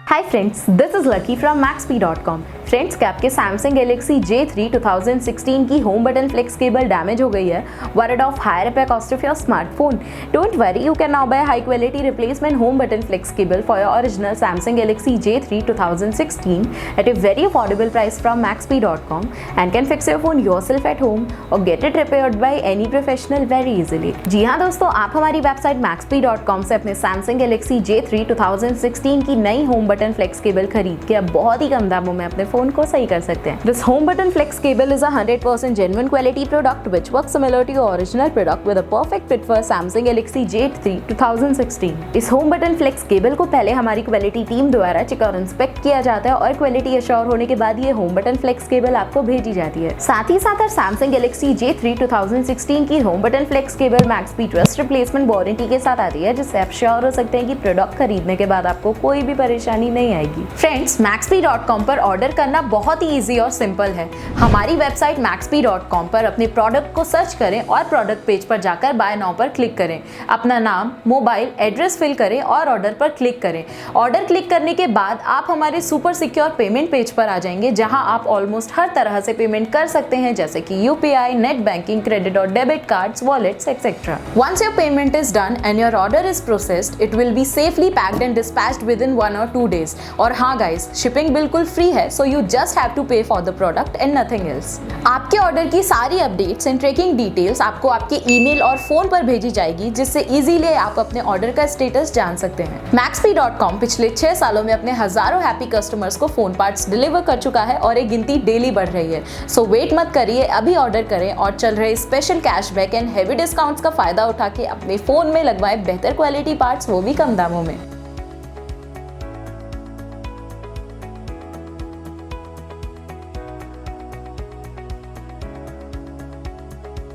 Hi friends, this is Lucky from Maxp.com। Friends, क्या आपके Samsung Galaxy J3 2016 की home button flex cable damage हो गई है? Worried of higher repair cost of your smartphone? Don't worry, you can now buy high quality replacement home button flex cable for your original Samsung Galaxy J3 2016 at a very affordable price from Maxp.com and can fix your phone yourself at home or get it repaired by any professional very easily। जी हाँ दोस्तों, आप हमारी website Maxp.com से अपने Samsung Galaxy J3 2016 की नई home button flex cable खरीद के अब बहुत ही कम दामों में अपने फोन को सही कर सकते हैं। This home button flex cable is a 100% genuine quality product which works similar to your original product with a perfect fit for Samsung Galaxy J3 2016। इस home button flex cable को पहले हमारी क्वालिटी टीम द्वारा check और inspect किया जाता है और क्वालिटी एश्योर होने के बाद ये home button flex cable आपको भेजी जाती है। साथ ही साथ Samsung Galaxy J3 2016 की home button flex cable Maxp Trust Replacement warranty के साथ आती है, जिससे आप श्योर हो सकते हैं कि प्रोडक्ट खरीदने के बाद आपको कोई भी परेशानी नहीं आएगी। फ्रेंड्स, Maxp.com पर ऑर्डर करना बहुत ही इजी और सिंपल है। हमारी वेबसाइट Maxp.com पर अपने प्रोडक्ट को सर्च करें और प्रोडक्ट पेज पर जाकर बाय नाउ पर क्लिक करें। अपना नाम, मोबाइल, एड्रेस फिल करें और ऑर्डर पर क्लिक करें। ऑर्डर क्लिक करने के बाद आप हमारे सुपर सिक्योर पेमेंट पेज पर आ जाएंगे, जहां आप ऑलमोस्ट हर तरह से पेमेंट कर सकते हैं, जैसे कि UPI, नेट बैंकिंग, क्रेडिट और debit cards, wallets etcetera. Once your payment is done and your order is processed, it will be safely packed and dispatched within 1 or 2 days। और हाँ गाइस, शिपिंग बिल्कुल free है, so you just have to pay for the product and nothing else। आपके order की सारी updates and tracking details आपको आपके email और फोन पर भेजी जाएगी, जिससे इजीली आप अपने ऑर्डर का स्टेटस जान सकते हैं। Maxp.com पिछले 6 सालों में अपने हजारों हैप्पी कस्टमर्स को फोन पार्ट्स डिलीवर कर चुका है और ये गिनती डेली बढ़ रही है। सो वेट मत करिए, अभी ऑर्डर करें और चल रहे special cashback and heavy discounts का फायदा उठा के अपने फोन में लगवाएं बेहतर क्वालिटी पार्ट्स, वो भी कम दामों में।